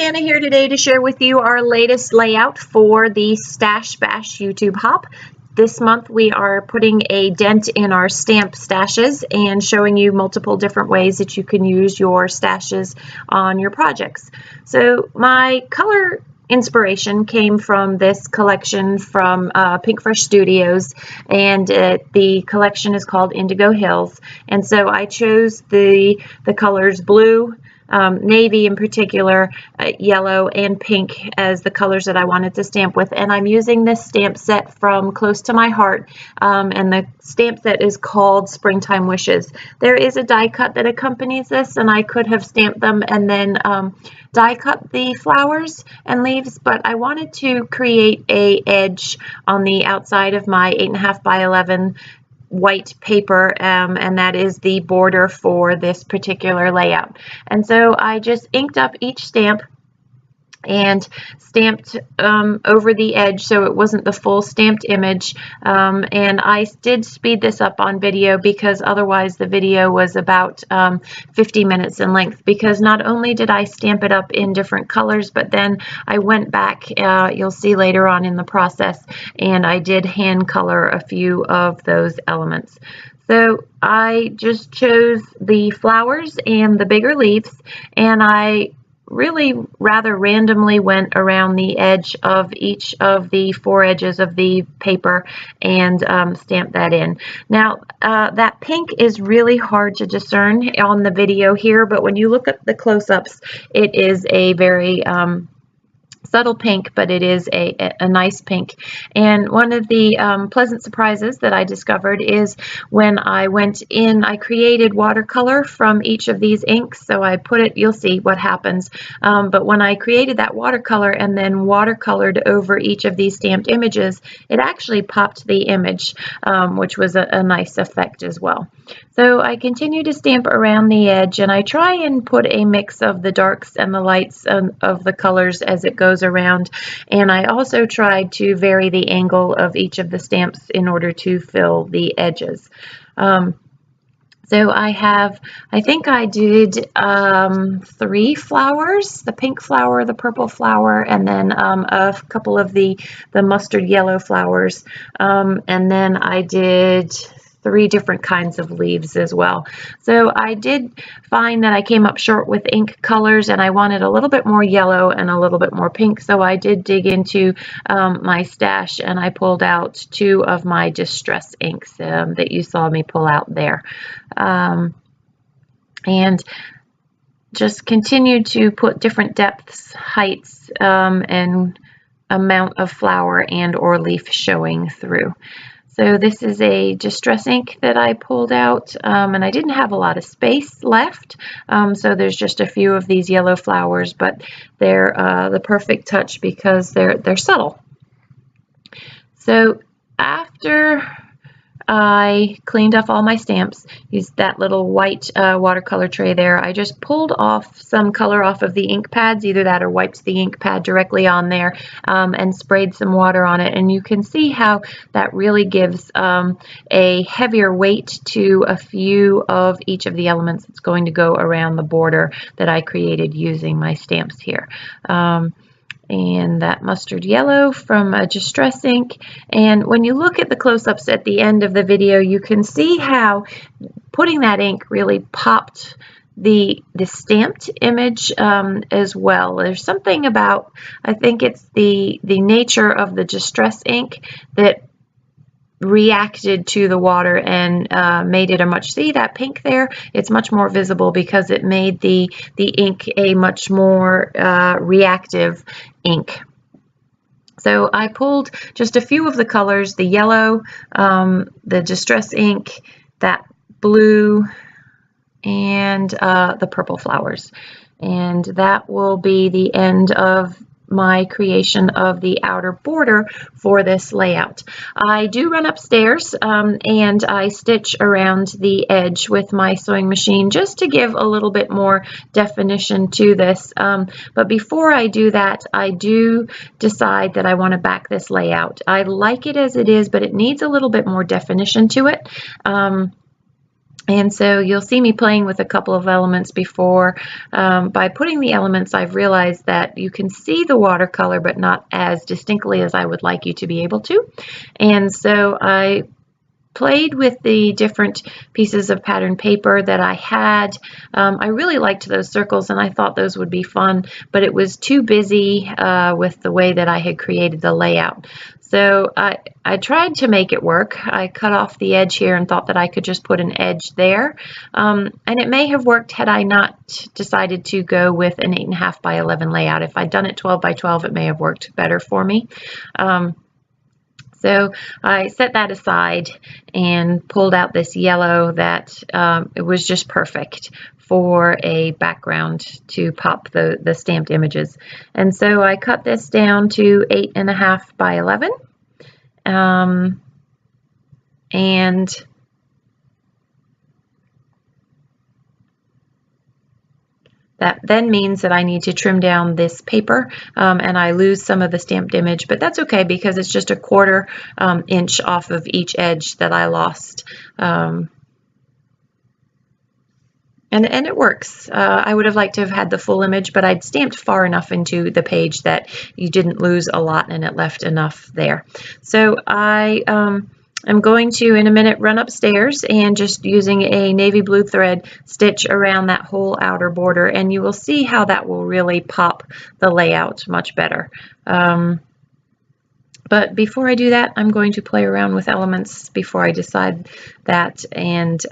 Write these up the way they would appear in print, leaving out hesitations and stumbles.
Suzanna here today to share with you our latest layout for the Stash Bash YouTube Hop. This month we are putting a dent in our stamp stashes and showing you multiple different ways that you can use your stashes on your projects. So my color inspiration came from this collection from Pink Fresh Studios, and the collection is called Indigo Hills, and so I chose the colors blue, navy in particular, yellow, and pink as the colors that I wanted to stamp with. And I'm using this stamp set from Close to My Heart, and the stamp set is called Springtime Wishes. There is a die cut that accompanies this, and I could have stamped them and then die cut the flowers and leaves, but I wanted to create a edge on the outside of my 8.5 by 11 white paper, and that is the border for this particular layout. And so I just inked up each stamp and stamped over the edge so it wasn't the full stamped image, and I did speed this up on video because otherwise the video was about 50 minutes in length, because not only did I stamp it up in different colors, but then I went back, you'll see later on in the process, and I did hand color a few of those elements. So I just chose the flowers and the bigger leaves, and I really rather randomly went around the edge of each of the 4 edges of the paper and stamped that in. Now that pink is really hard to discern on the video here, but when you look at the close-ups, it is a very subtle pink, but it is a nice pink. And one of the pleasant surprises that I discovered is when I went in, I created watercolor from each of these inks. So I put it, you'll see what happens. But when I created that watercolor and then watercolored over each of these stamped images, it actually popped the image, which was a nice effect as well. So I continue to stamp around the edge, and I try and put a mix of the darks and the lights of the colors as it goes around, and I also tried to vary the angle of each of the stamps in order to fill the edges. So I think I did 3 flowers, the pink flower, the purple flower, and then a couple of the mustard yellow flowers, and then I did 3 different kinds of leaves as well. So I did find that I came up short with ink colors, and I wanted a little bit more yellow and a little bit more pink. So I did dig into my stash, and I pulled out 2 of my distress inks that you saw me pull out there. And just continued to put different depths, heights, and amount of flower and or leaf showing through. So this is a distress ink that I pulled out, and I didn't have a lot of space left, so there's just a few of these yellow flowers, but they're the perfect touch because they're subtle. So after I cleaned off all my stamps, used that little white watercolor tray there, I just pulled off some color off of the ink pads, either that or wiped the ink pad directly on there, and sprayed some water on it. And you can see how that really gives a heavier weight to a few of each of the elements that's going to go around the border that I created using my stamps here. And that mustard yellow from a distress ink. And when you look at the close-ups at the end of the video, you can see how putting that ink really popped the stamped image as well. There's something about, I think it's the nature of the distress ink that reacted to the water and made it a much, see that pink there? It's much more visible because it made the ink a much more reactive ink. So I pulled just a few of the colors, the yellow, the distress ink, that blue, and the purple flowers. And that will be the end of my creation of the outer border for this layout. I do run upstairs and I stitch around the edge with my sewing machine just to give a little bit more definition to this. But before I do that, I do decide that I want to back this layout. I like it as it is, but it needs a little bit more definition to it. And so you'll see me playing with a couple of elements before. By putting the elements, I've realized that you can see the watercolor, but not as distinctly as I would like you to be able to. And so I played with the different pieces of pattern paper that I had. I really liked those circles and I thought those would be fun, but it was too busy with the way that I had created the layout. So I tried to make it work. I cut off the edge here and thought that I could just put an edge there. And it may have worked had I not decided to go with an 8.5 by 11 layout. If I'd done it 12 by 12, it may have worked better for me. So I set that aside and pulled out this yellow that it was just perfect for a background to pop the stamped images. And so I cut this down to 8.5 by 11. And that then means that I need to trim down this paper and I lose some of the stamped image, but that's okay because it's just a 1/4 inch off of each edge that I lost. And it works. I would have liked to have had the full image, but I'd stamped far enough into the page that you didn't lose a lot and it left enough there. So I'm going to, in a minute, run upstairs and just using a navy blue thread stitch around that whole outer border, and you will see how that will really pop the layout much better. But before I do that, I'm going to play around with elements before I decide that. And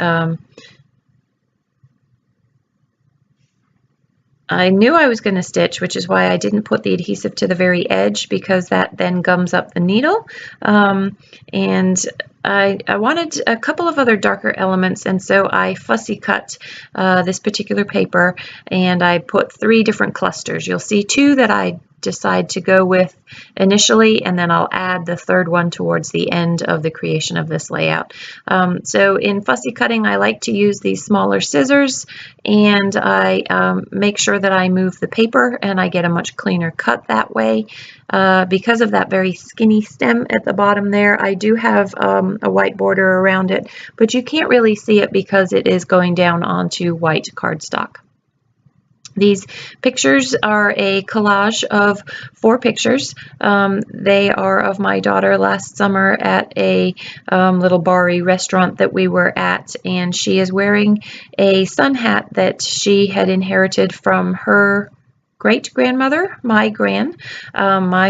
I knew I was going to stitch, which is why I didn't put the adhesive to the very edge, because that then gums up the needle. And I wanted a couple of other darker elements, and so I fussy cut this particular paper and I put 3 different clusters. You'll see 2 that I decide to go with initially, and then I'll add the 3rd one towards the end of the creation of this layout. So in fussy cutting, I like to use these smaller scissors, and I make sure that I move the paper and I get a much cleaner cut that way. Because of that very skinny stem at the bottom there, I do have a white border around it, but you can't really see it because it is going down onto white cardstock. These pictures are a collage of 4 pictures. They are of my daughter last summer at a little bar-y restaurant that we were at, and she is wearing a sun hat that she had inherited from her great-grandmother, my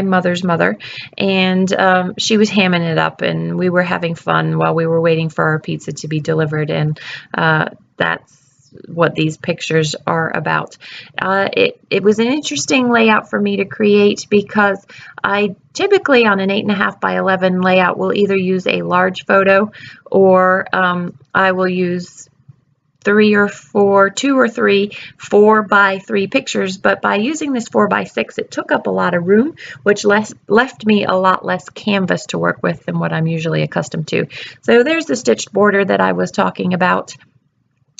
mother's mother, and she was hamming it up, and we were having fun while we were waiting for our pizza to be delivered, and that's what these pictures are about. It was an interesting layout for me to create because I typically on an 8.5 by 11 layout will either use a large photo or I will use 2 or 3 4 by 3 pictures, but by using this 4 by 6 it took up a lot of room, which left me a lot less canvas to work with than what I'm usually accustomed to. So there's the stitched border that I was talking about.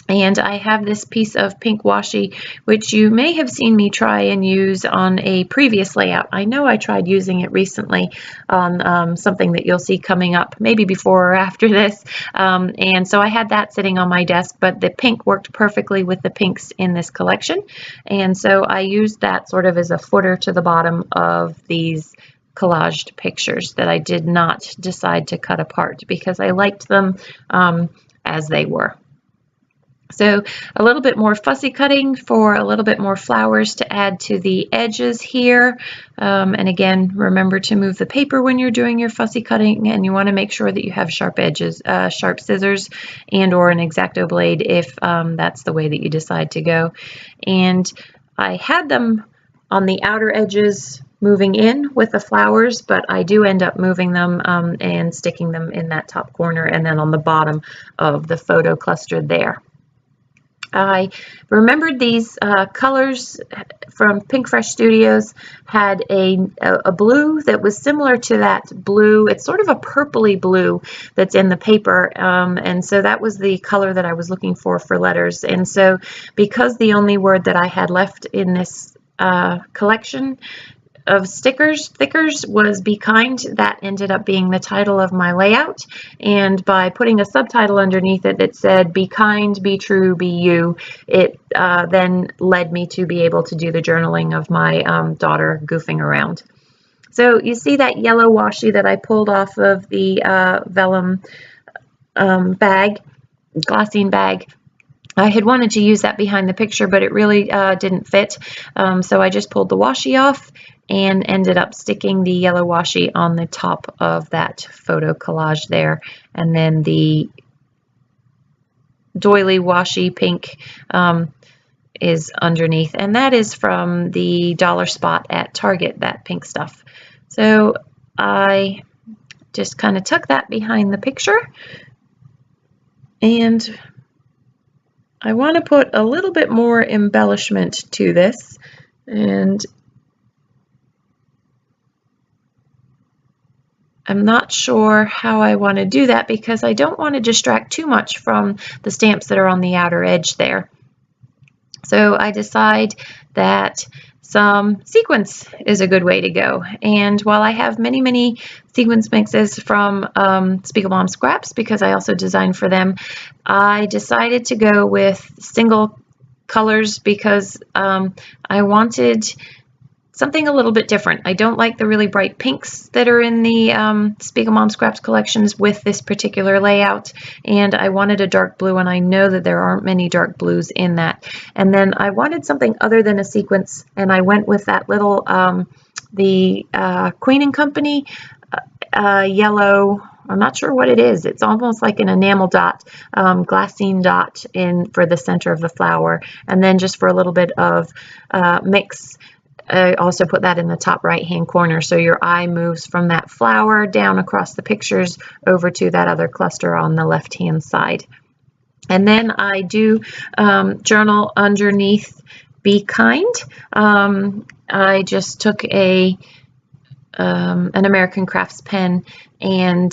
And I have this piece of pink washi, which you may have seen me try and use on a previous layout. I know I tried using it recently on something that you'll see coming up, maybe before or after this. And so I had that sitting on my desk, but the pink worked perfectly with the pinks in this collection. And so I used that sort of as a footer to the bottom of these collaged pictures that I did not decide to cut apart because I liked them as they were. So a little bit more fussy cutting for a little bit more flowers to add to the edges here. And again, remember to move the paper when you're doing your fussy cutting, and you want to make sure that you have sharp edges, sharp scissors and or an X-Acto blade if that's the way that you decide to go. And I had them on the outer edges moving in with the flowers, but I do end up moving them and sticking them in that top corner and then on the bottom of the photo cluster there. I remembered these colors from Pink Fresh Studios had a blue that was similar to that blue. It's sort of a purpley blue that's in the paper, and so that was the color that I was looking for letters. And so because the only word that I had left in this collection of stickers was Be Kind. That ended up being the title of my layout, and by putting a subtitle underneath it that said Be Kind, Be True, Be You, it then led me to be able to do the journaling of my daughter goofing around. So you see that yellow washi that I pulled off of the vellum bag, glassine bag. I had wanted to use that behind the picture, but it really didn't fit. So I just pulled the washi off and ended up sticking the yellow washi on the top of that photo collage there. And then the doily washi pink is underneath. And that is from the dollar spot at Target, that pink stuff. So I just kind of tuck that behind the picture. And I want to put a little bit more embellishment to this, and I'm not sure how I want to do that because I don't want to distract too much from the stamps that are on the outer edge there. So I decide that some sequins is a good way to go. And while I have many sequins mixes from Spiegel Mom Scraps, because I also designed for them, I decided to go with single colors because I wanted something a little bit different. I don't like the really bright pinks that are in the Spiegel Mom Scraps collections with this particular layout, and I wanted a dark blue, and I know that there aren't many dark blues in that. And then I wanted something other than a sequence, and I went with that little, the Queen & Company yellow, I'm not sure what it is. It's almost like an enamel dot, glassine dot for the center of the flower, and then just for a little bit of mix, I also put that in the top right hand corner, so your eye moves from that flower down across the pictures over to that other cluster on the left hand side. And then I do journal underneath Be Kind. I just took an American Crafts pen and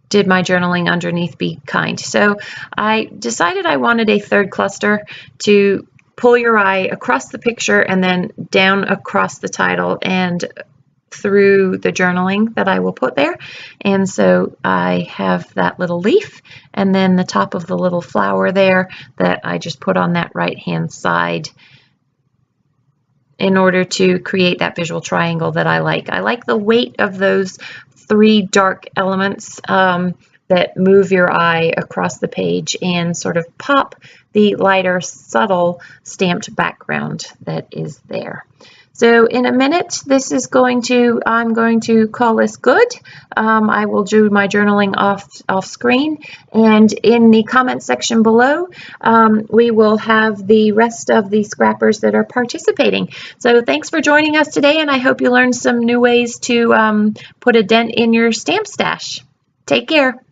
did my journaling underneath Be Kind. So I decided I wanted a third cluster to pull your eye across the picture and then down across the title and through the journaling that I will put there. And so I have that little leaf and then the top of the little flower there that I just put on that right hand side in order to create that visual triangle that I like. I like the weight of those three dark elements that move your eye across the page and sort of pop the lighter, subtle stamped background that is there. So in a minute, I'm going to call this good. I will do my journaling off screen, and in the comment section below, we will have the rest of the scrappers that are participating. So thanks for joining us today, and I hope you learned some new ways to put a dent in your stamp stash. Take care.